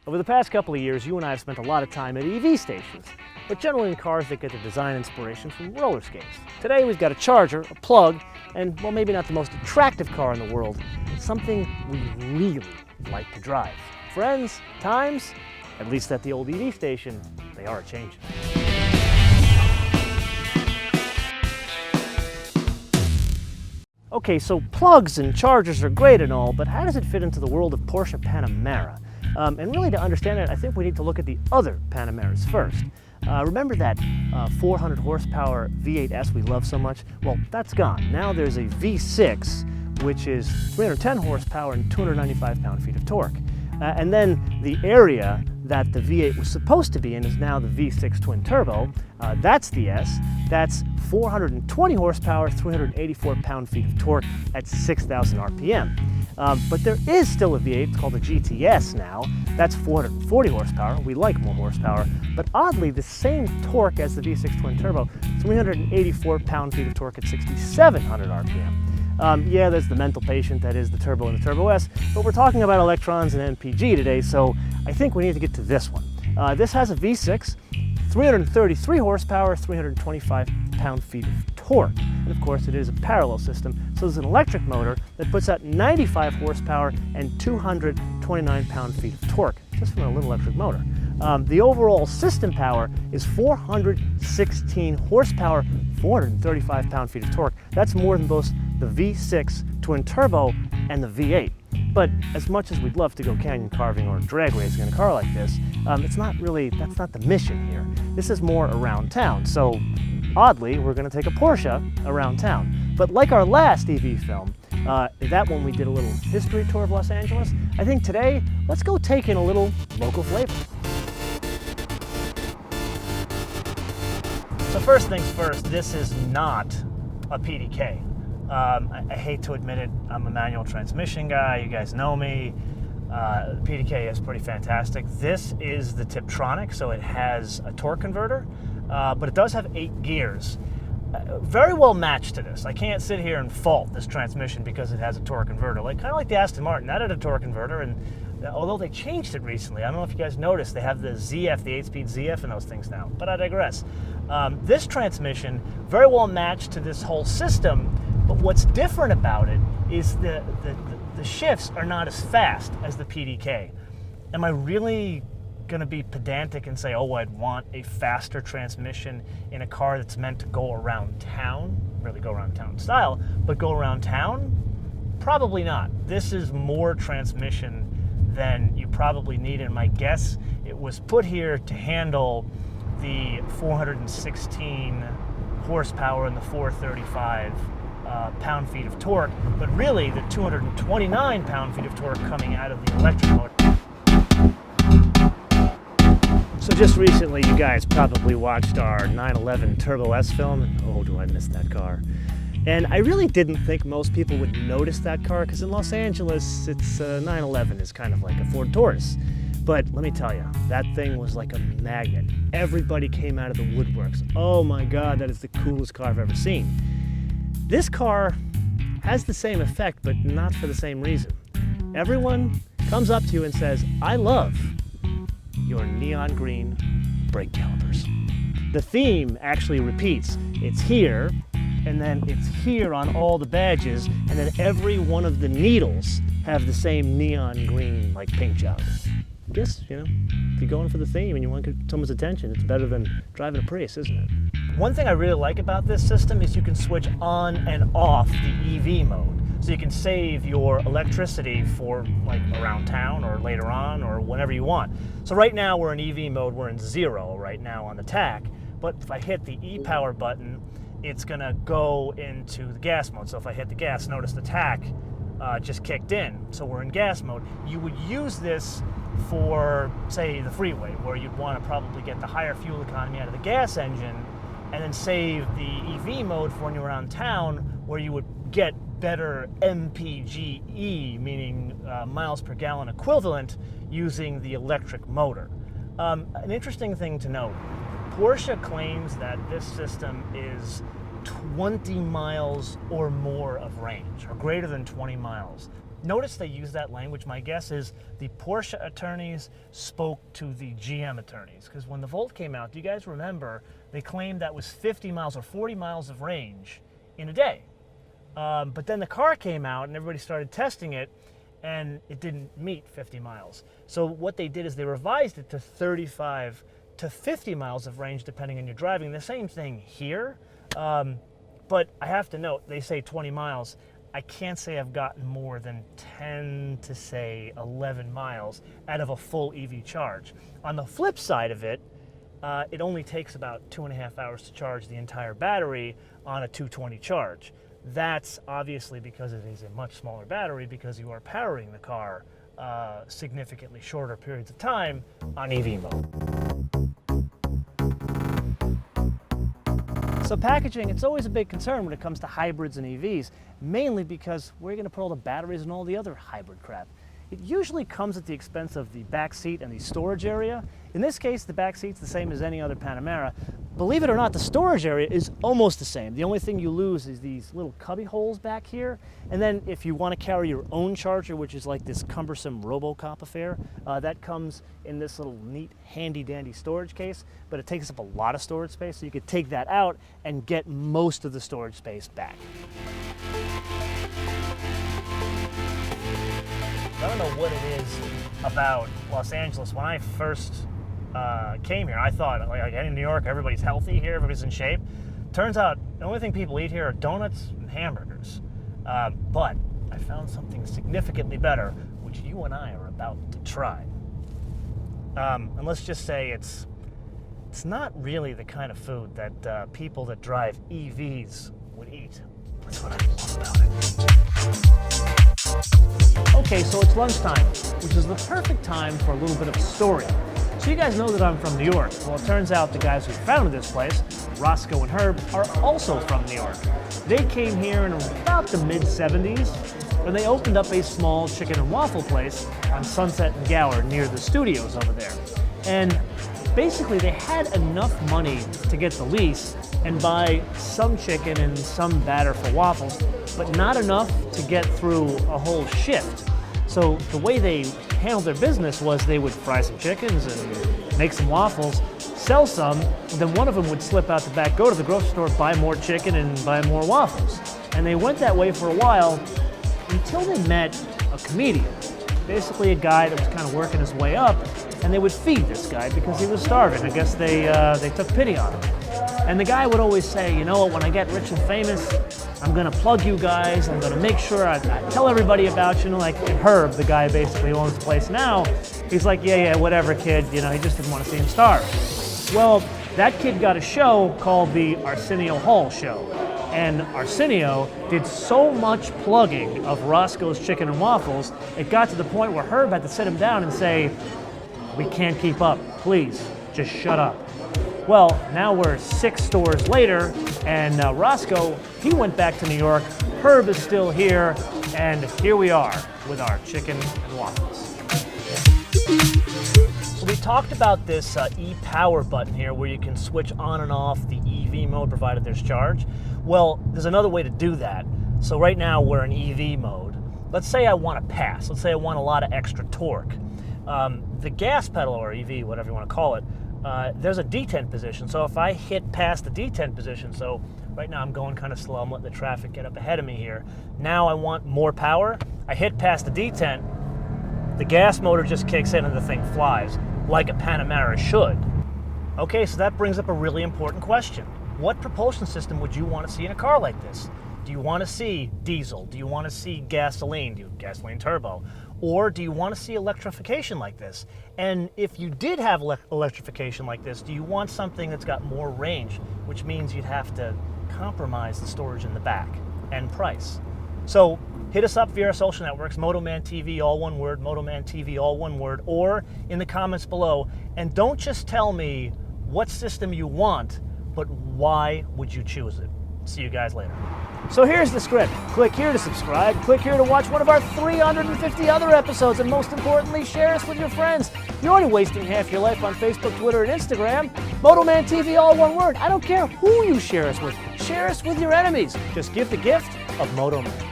Over the past couple of years, you and I have spent a lot of time at EV stations, but generally in cars that get their design inspiration from roller skates. Today we've got a charger, a plug, and well, maybe not the most attractive car in the world, something we really like to drive. Friends, times, at least at the old EV station, they are changing. Okay, so plugs and chargers are great and all, but how does it fit into the world of Porsche Panamera? And really to understand it, I think we need to look at the other Panameras first. Remember that 400 horsepower V8S we love so much? Well, that's gone. Now there's a V6, which is 310 horsepower and 295 pound-feet of torque. And then the area that the V8 was supposed to be in is now the V6 twin turbo. That's the S. That's 420 horsepower, 384 pound-feet of torque at 6,000 RPM. But there is still a V8, it's called a GTS now. That's 440 horsepower. We like more horsepower, but oddly the same torque as the V6 twin turbo, 384 pound-feet of torque at 6,700 RPM. Yeah, there's the mental patient that is the turbo and the Turbo S, but we're talking about electrons and MPG today, so I think we need to get to this one. This has a V6, 333 horsepower, 325 pound-feet of torque. And of course it is a parallel system, so there's an electric motor that puts out 95 horsepower and 229 pound-feet of torque, just from a little electric motor. The overall system power is 416 horsepower, 435 pound-feet of torque. That's more than both the V6 twin turbo and the V8. But as much as we'd love to go canyon carving or drag racing in a car like this, it's not really, that's not the mission here. This is more around town. So oddly, we're going to take a Porsche around town. But like our last EV film, that one we did a little history tour of Los Angeles, I think today, let's go take in a little local flavor. So first things first, this is not a PDK. I hate to admit it, I'm a manual transmission guy, you guys know me. The PDK is pretty fantastic. This is the Tiptronic, so it has a torque converter, but it does have 8 gears. Very well matched to this. I can't sit here and fault this transmission because it has a torque converter. Kind of like the Aston Martin, that had a torque converter, and although they changed it recently, I don't know if you guys noticed, they have the ZF, the 8-speed ZF in those things now, but I digress. This transmission, very well matched to this whole system, but what's different about it is the shifts are not as fast as the PDK. Am I really going to be pedantic and say, oh, I'd want a faster transmission in a car that's meant to go around town? Really go around town style, but go around town? Probably not. This is more transmission than you probably need, and my guess, it was put here to handle the 416 horsepower and the 435 pound-feet of torque, but really the 229 pound-feet of torque coming out of the electric motor. So just recently, you guys probably watched our 911 Turbo S film, and oh, do I miss that car. And I really didn't think most people would notice that car, because in Los Angeles, it's 911 is kind of like a Ford Taurus. But let me tell you, that thing was like a magnet. Everybody came out of the woodworks. Oh my God, that is the coolest car I've ever seen. This car has the same effect, but not for the same reason. Everyone comes up to you and says, I love your neon green brake calipers. The theme actually repeats. It's here, and then it's here on all the badges, and then every one of the needles have the same neon green, like paint job. I guess, you know, if you're going for the theme and you want to get someone's attention, it's better than driving a Prius, isn't it? One thing I really like about this system is you can switch on and off the Eevee mode. So you can save your electricity for like around town or later on or whenever you want. So right now we're in Eevee mode, we're in 0 right now on the TAC, but if I hit the E-Power button, it's gonna go into the gas mode. So if I hit the gas, notice the TAC just kicked in. So we're in gas mode. You would use this for, say, the freeway, where you'd want to probably get the higher fuel economy out of the gas engine, and then save the EV mode for when you're around town, where you would get better MPGE, meaning miles per gallon equivalent, using the electric motor. An interesting thing to note, Porsche claims that this system is 20 miles or more of range, or greater than 20 miles. Notice they use that language. My guess is the Porsche attorneys spoke to the GM attorneys, because when the Volt came out, do you guys remember, they claimed that was 50 miles or 40 miles of range in a day. But then the car came out and everybody started testing it, and it didn't meet 50 miles. So what they did is they revised it to 35 to 50 miles of range depending on your driving. The same thing here, but I have to note, they say 20 miles. I can't say I've gotten more than 10 to say 11 miles out of a full EV charge. On the flip side of it, it only takes about 2.5 hours to charge the entire battery on a 220 charge. That's obviously because it is a much smaller battery, because you are powering the car significantly shorter periods of time on EV mode. So packaging, it's always a big concern when it comes to hybrids and EVs, mainly because where are you going to put all the batteries and all the other hybrid crap? It usually comes at the expense of the back seat and the storage area. In this case, the back seat's the same as any other Panamera. Believe it or not, the storage area is almost the same. The only thing you lose is these little cubby holes back here. And then if you want to carry your own charger, which is like this cumbersome RoboCop affair, that comes in this little neat, handy-dandy storage case, but it takes up a lot of storage space, so you could take that out and get most of the storage space back. I don't know what it is about Los Angeles. When I first came here, I thought, like in New York, everybody's healthy here, everybody's in shape. Turns out the only thing people eat here are donuts and hamburgers. But I found something significantly better, which you and I are about to try. And let's just say it's not really the kind of food that people that drive EVs would eat. That's what I love about it. Okay, so it's lunchtime, which is the perfect time for a little bit of story. So you guys know that I'm from New York. Well, it turns out the guys who founded this place, Roscoe and Herb, are also from New York. They came here in about the mid-70s, when they opened up a small chicken and waffle place on Sunset and Gower near the studios over there. And basically they had enough money to get the lease and buy some chicken and some batter for waffles, but not enough to get through a whole shift. So the way they handled their business was they would fry some chickens and make some waffles, sell some, and then one of them would slip out the back, go to the grocery store, buy more chicken and buy more waffles. And they went that way for a while until they met a comedian, basically a guy that was kind of working his way up, and they would feed this guy because he was starving. I guess they took pity on him. And the guy would always say, you know what, when I get rich and famous, I'm gonna plug you guys, I'm gonna make sure I tell everybody about you. Like Herb, the guy basically who owns the place now, he's like, yeah, whatever, kid, you know, he just didn't want to see him starve. Well, that kid got a show called the Arsenio Hall Show. And Arsenio did so much plugging of Roscoe's Chicken and Waffles, it got to the point where Herb had to sit him down and say, we can't keep up, please, just shut up. Well, now we're 6 stores later, and Roscoe, he went back to New York, Herb is still here, and here we are with our chicken and waffles. So we talked about this e-power button here where you can switch on and off the EV mode provided there's charge. Well, there's another way to do that. So right now we're in EV mode. Let's say I want to pass. Let's say I want a lot of extra torque. The gas pedal, or EV, whatever you want to call it, there's a detent position. So if I hit past the detent position, so right now I'm going kind of slow, I'm letting the traffic get up ahead of me here. Now I want more power. I hit past the detent, the gas motor just kicks in and the thing flies, like a Panamera should. Okay, so that brings up a really important question. What propulsion system would you want to see in a car like this? Do you want to see diesel? Do you want to see gasoline? Do you gasoline turbo? Or do you want to see electrification like this? And if you did have electrification like this, do you want something that's got more range, which means you'd have to compromise the storage in the back and price? So hit us up via our social networks, MotoManTV, all one word, MotoManTV, all one word, or in the comments below. And don't just tell me what system you want, but why would you choose it? See you guys later. So here's the script. Click here to subscribe. Click here to watch one of our 350 other episodes. And most importantly, share us with your friends. You're already wasting half your life on Facebook, Twitter, and Instagram. MotoManTV, all one word. I don't care who you share us with. Share us with your enemies. Just give the gift of MotoMan.